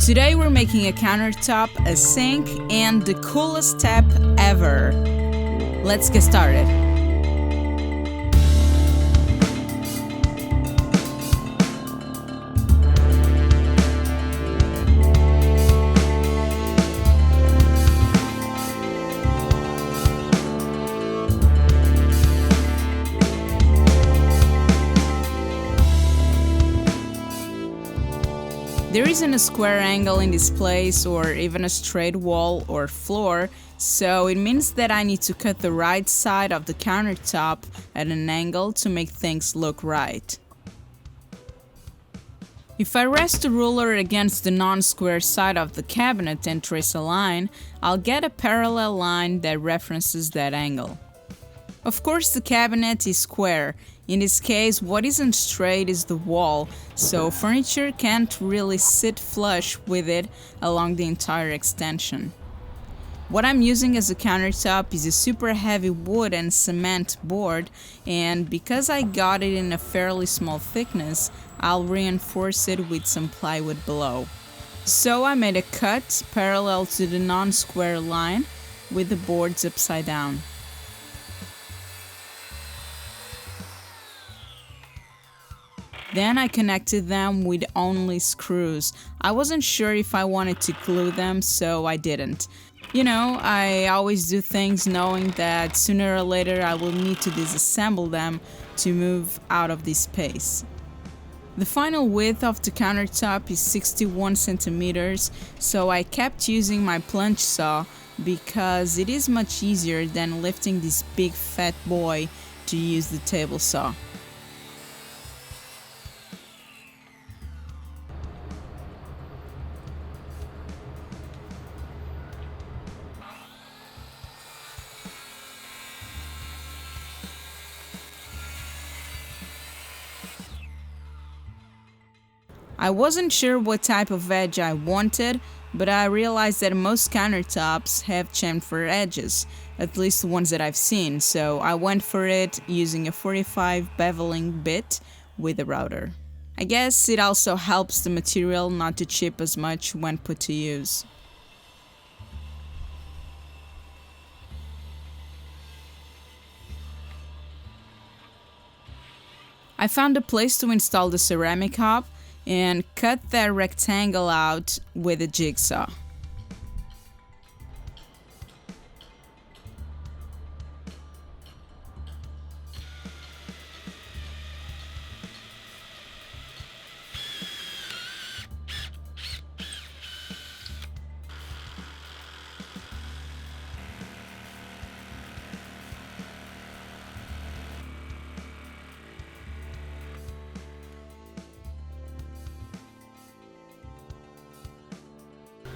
Today we're making a countertop, a sink, and the coolest step ever. Let's get started. There isn't a square angle in this place or even a straight wall or floor, so it means that I need to cut the right side of the countertop at an angle to make things look right. If I rest the ruler against the non-square side of the cabinet and trace a line, I'll get a parallel line that references that angle. Of course, the cabinet is square. In this case, what isn't straight is the wall, so furniture can't really sit flush with it along the entire extension. What I'm using as a countertop is a super heavy wood and cement board, and because I got it in a fairly small thickness, I'll reinforce it with some plywood below. So I made a cut parallel to the non-square line with the boards upside down. Then I connected them with only screws. I wasn't sure if I wanted to glue them, so I didn't. You know, I always do things knowing that sooner or later I will need to disassemble them to move out of this space. The final width of the countertop is 61 centimeters, so I kept using my plunge saw because it is much easier than lifting this big fat boy to use the table saw. I wasn't sure what type of edge I wanted, but I realized that most countertops have chamfer edges, at least the ones that I've seen, so I went for it using a 45 beveling bit with a router. I guess it also helps the material not to chip as much when put to use. I found a place to install the ceramic hob and cut that rectangle out with a jigsaw.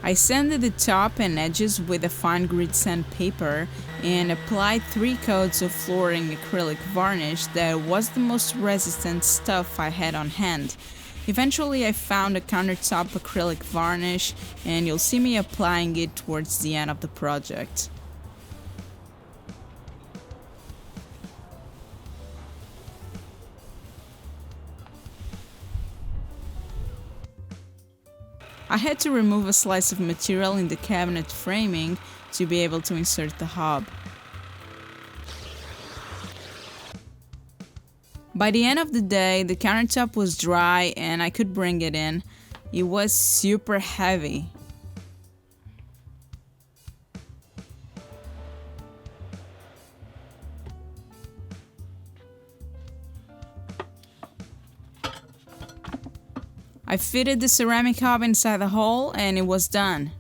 I sanded the top and edges with a fine grit sandpaper and applied 3 coats of flooring acrylic varnish that was the most resistant stuff I had on hand. Eventually I found a countertop acrylic varnish and you'll see me applying it towards the end of the project. I had to remove a slice of material in the cabinet framing to be able to insert the hob. By the end of the day, the countertop was dry and I could bring it in. It was super heavy. I fitted the ceramic hob inside the hole and it was done.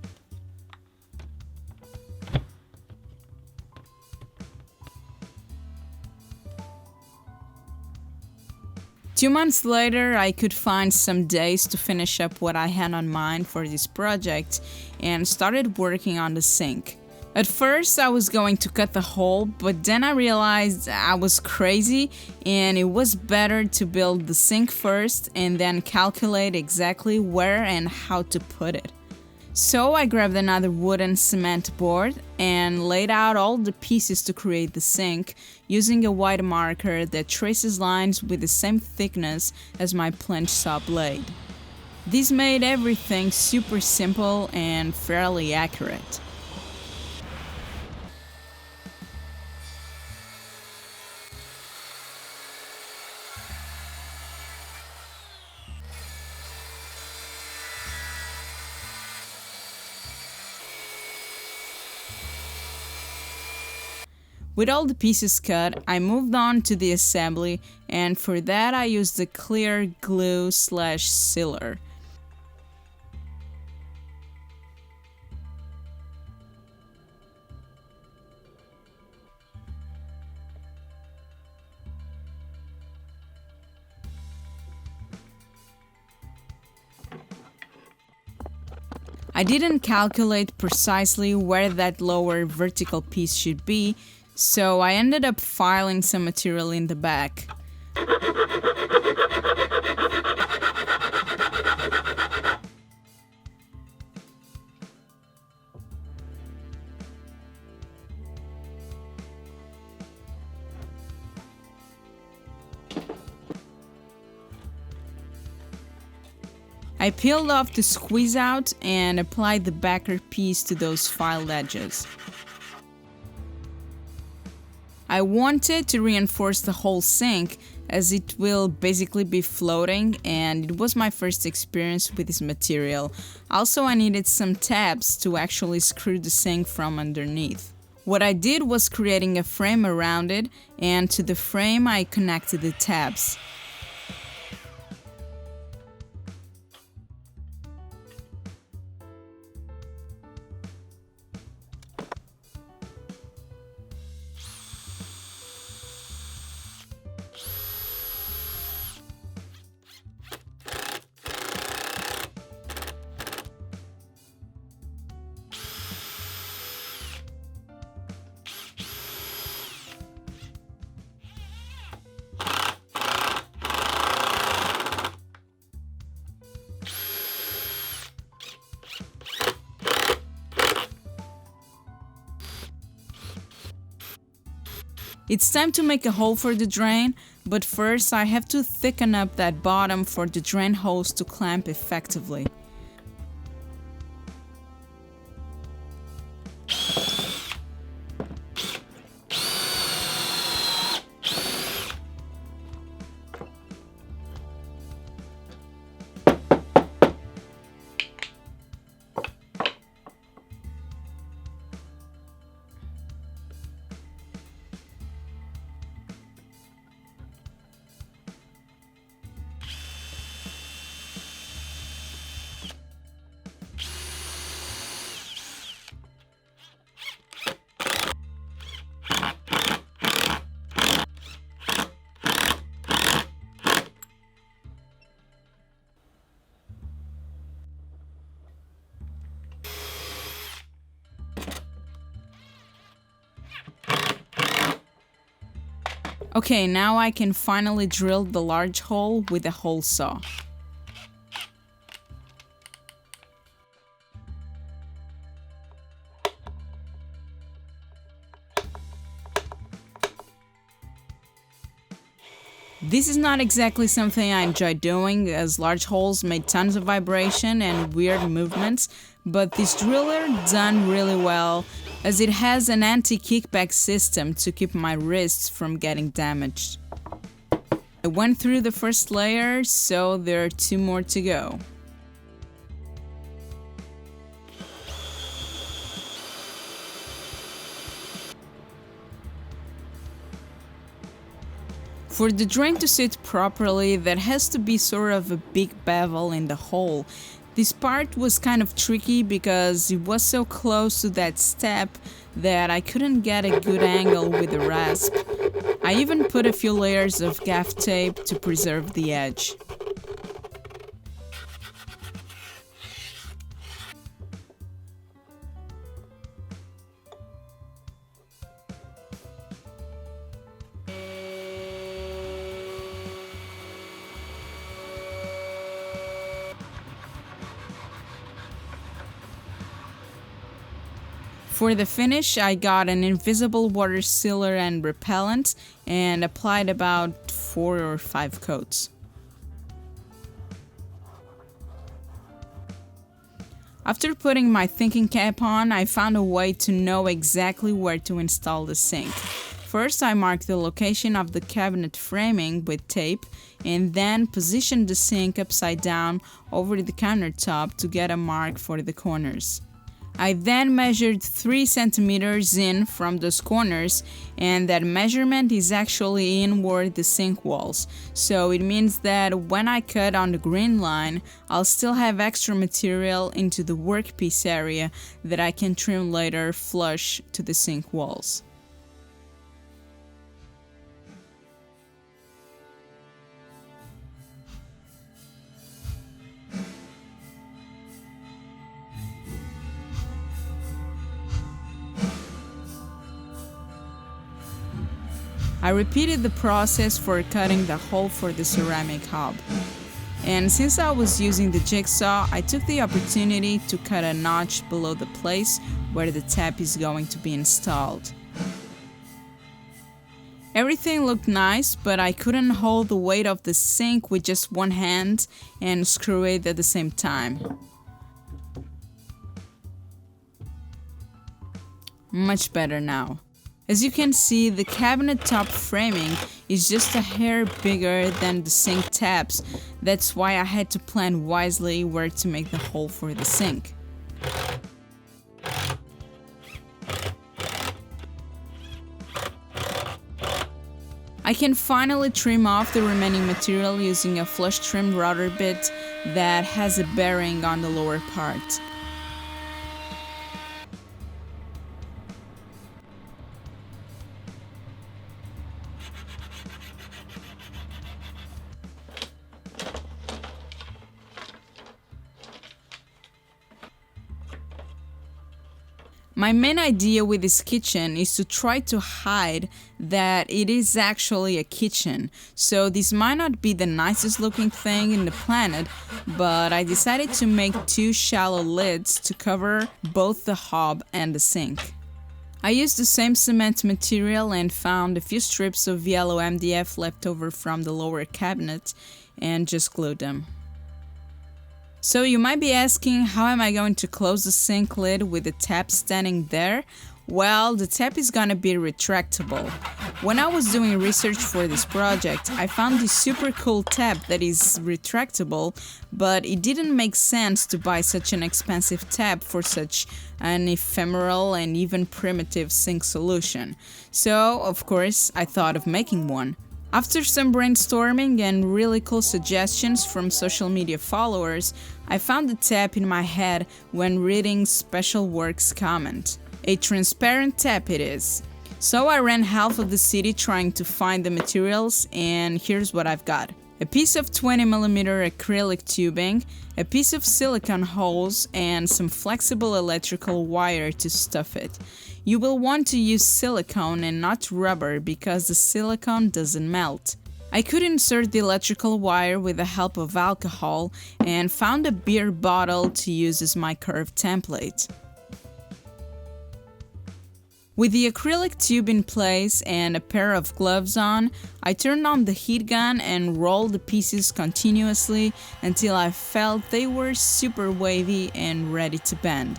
Two months later, I could find some days to finish up what I had on mind for this project and started working on the sink. At first I was going to cut the hole, but then I realized I was crazy and it was better to build the sink first and then calculate exactly where and how to put it. So I grabbed another wooden cement board and laid out all the pieces to create the sink using a white marker that traces lines with the same thickness as my plunge saw blade. This made everything super simple and fairly accurate. With all the pieces cut, I moved on to the assembly, and for that I used the clear glue/sealer. I didn't calculate precisely where that lower vertical piece should be, so I ended up filing some material in the back. I peeled off the squeeze out and applied the backer piece to those filed edges. I wanted to reinforce the whole sink as it will basically be floating, and it was my first experience with this material. Also, I needed some tabs to actually screw the sink from underneath. What I did was creating a frame around it, and to the frame I connected the tabs. It's time to make a hole for the drain, but first I have to thicken up that bottom for the drain hose to clamp effectively. Okay, now I can finally drill the large hole with a hole saw. This is not exactly something I enjoy doing, as large holes made tons of vibration and weird movements, but this driller done really well, as it has an anti-kickback system to keep my wrists from getting damaged. I went through the first layer, so there are 2 more to go. For the drain to sit properly, there has to be sort of a big bevel in the hole. This part was kind of tricky because it was so close to that step that I couldn't get a good angle with the rasp. I even put a few layers of gaff tape to preserve the edge. For the finish, I got an invisible water sealer and repellent and applied about 4 or 5 coats. After putting my thinking cap on, I found a way to know exactly where to install the sink. First, I marked the location of the cabinet framing with tape and then positioned the sink upside down over the countertop to get a mark for the corners. I then measured 3 centimeters in from those corners, and that measurement is actually inward the sink walls, so it means that when I cut on the green line, I'll still have extra material into the workpiece area that I can trim later flush to the sink walls. I repeated the process for cutting the hole for the ceramic hob. And since I was using the jigsaw, I took the opportunity to cut a notch below the place where the tap is going to be installed. Everything looked nice, but I couldn't hold the weight of the sink with just one hand and screw it at the same time. Much better now. As you can see, the cabinet top framing is just a hair bigger than the sink taps. That's why I had to plan wisely where to make the hole for the sink. I can finally trim off the remaining material using a flush trimmed router bit that has a bearing on the lower part. My main idea with this kitchen is to try to hide that it is actually a kitchen, so this might not be the nicest looking thing in the planet, but I decided to make 2 shallow lids to cover both the hob and the sink. I used the same cement material and found a few strips of yellow MDF left over from the lower cabinet and just glued them. So you might be asking, how am I going to close the sink lid with the tap standing there? Well, the tap is gonna be retractable. When I was doing research for this project, I found this super cool tap that is retractable, but it didn't make sense to buy such an expensive tap for such an ephemeral and even primitive sink solution. So, of course, I thought of making one. After some brainstorming and really cool suggestions from social media followers, I found the tap in my head when reading Special Works' comment. A transparent tap it is. So I ran half of the city trying to find the materials, and here's what I've got. A piece of 20mm acrylic tubing, a piece of silicone hose, and some flexible electrical wire to stuff it. You will want to use silicone and not rubber because the silicone doesn't melt. I could insert the electrical wire with the help of alcohol and found a beer bottle to use as my curved template. With the acrylic tube in place and a pair of gloves on, I turned on the heat gun and rolled the pieces continuously until I felt they were super wavy and ready to bend.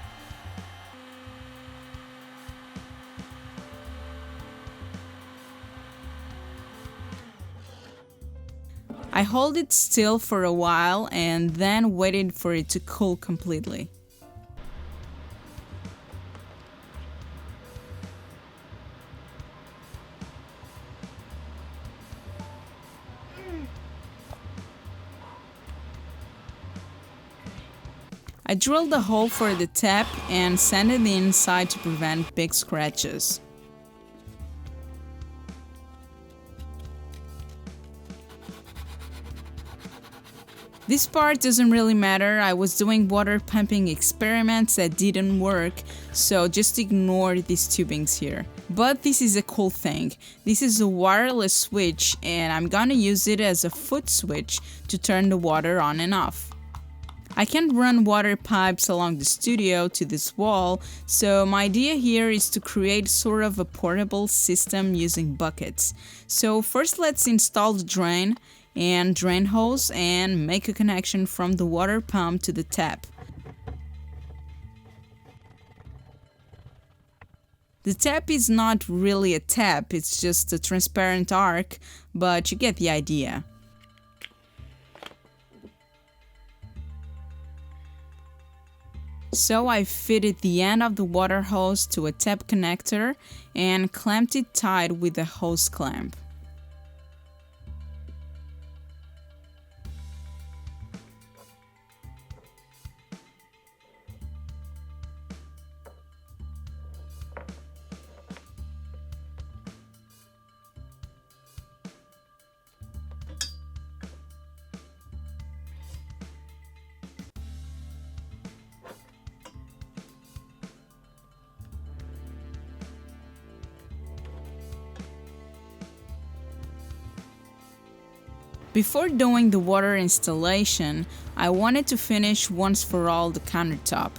I held it still for a while and then waited for it to cool completely. I drilled a hole for the tap and sanded the inside to prevent big scratches. This part doesn't really matter. I was doing water pumping experiments that didn't work, so just ignore these tubings here. But this is a cool thing. This is a wireless switch and I'm gonna use it as a foot switch to turn the water on and off. I can run water pipes along the studio to this wall, so my idea here is to create sort of a portable system using buckets. So first let's install the drain and drain hose and make a connection from the water pump to the tap. The tap is not really a tap, it's just a transparent arc, but you get the idea. So I fitted the end of the water hose to a tap connector and clamped it tight with a hose clamp. Before doing the water installation, I wanted to finish once for all the countertop.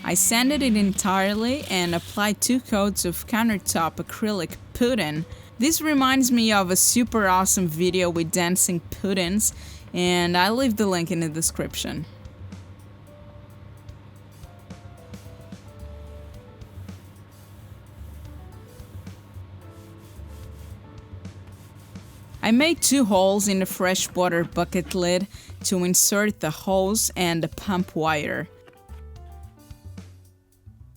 I sanded it entirely and applied 2 coats of countertop acrylic pudding. This reminds me of a super awesome video with dancing puddings, and I'll leave the link in the description. I made 2 holes in the freshwater bucket lid to insert the hose and the pump wire.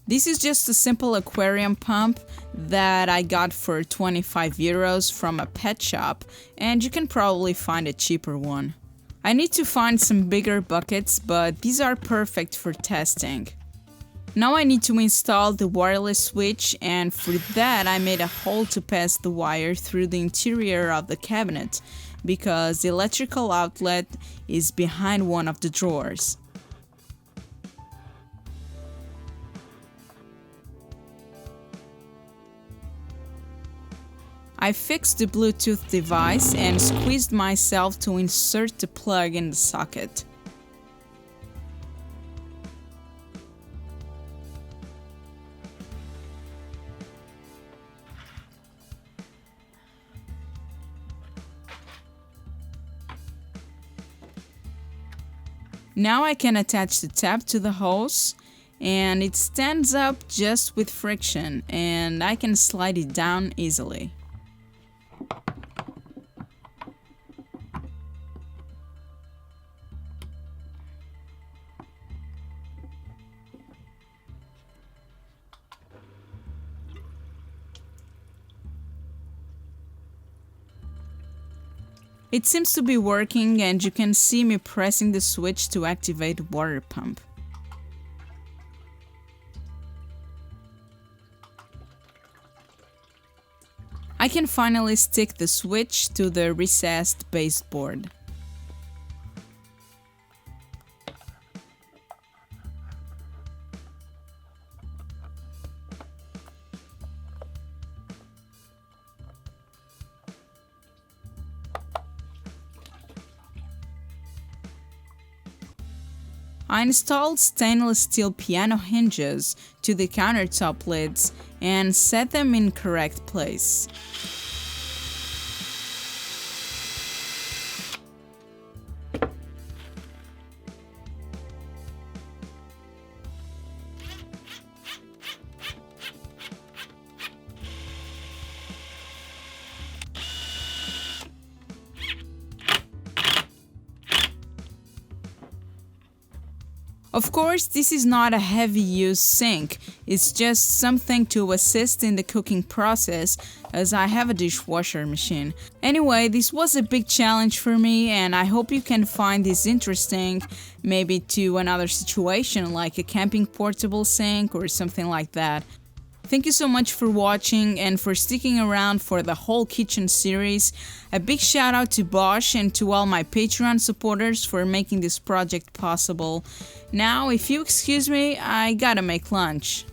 This is just a simple aquarium pump that I got for 25 euros from a pet shop, and you can probably find a cheaper one. I need to find some bigger buckets, but these are perfect for testing. Now I need to install the wireless switch, and for that I made a hole to pass the wire through the interior of the cabinet, because the electrical outlet is behind one of the drawers. I fixed the Bluetooth device and squeezed myself to insert the plug in the socket. Now I can attach the tap to the hose, and it stands up just with friction, and I can slide it down easily. It seems to be working, and you can see me pressing the switch to activate the water pump. I can finally stick the switch to the recessed baseboard. I installed stainless steel piano hinges to the countertop lids and set them in correct place. Of course, this is not a heavy-use sink, it's just something to assist in the cooking process, as I have a dishwasher machine. Anyway, this was a big challenge for me, and I hope you can find this interesting, maybe to another situation like a camping portable sink or something like that. Thank you so much for watching and for sticking around for the whole kitchen series. A big shout out to Bosch and to all my Patreon supporters for making this project possible. Now, if you excuse me, I gotta make lunch.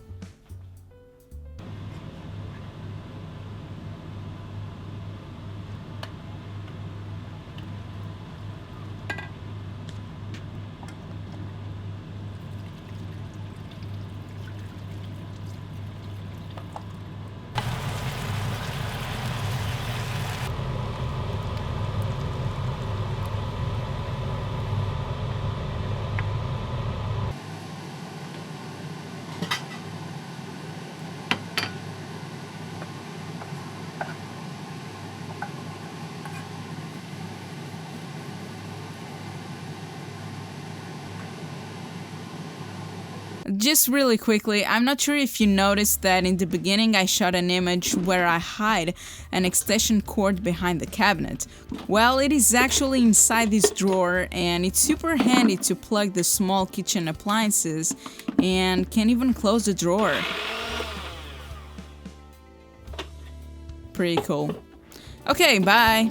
Just really quickly, I'm not sure if you noticed that in the beginning I shot an image where I hide an extension cord behind the cabinet. Well, it is actually inside this drawer, and it's super handy to plug the small kitchen appliances and can even close the drawer. Pretty cool. Okay, bye!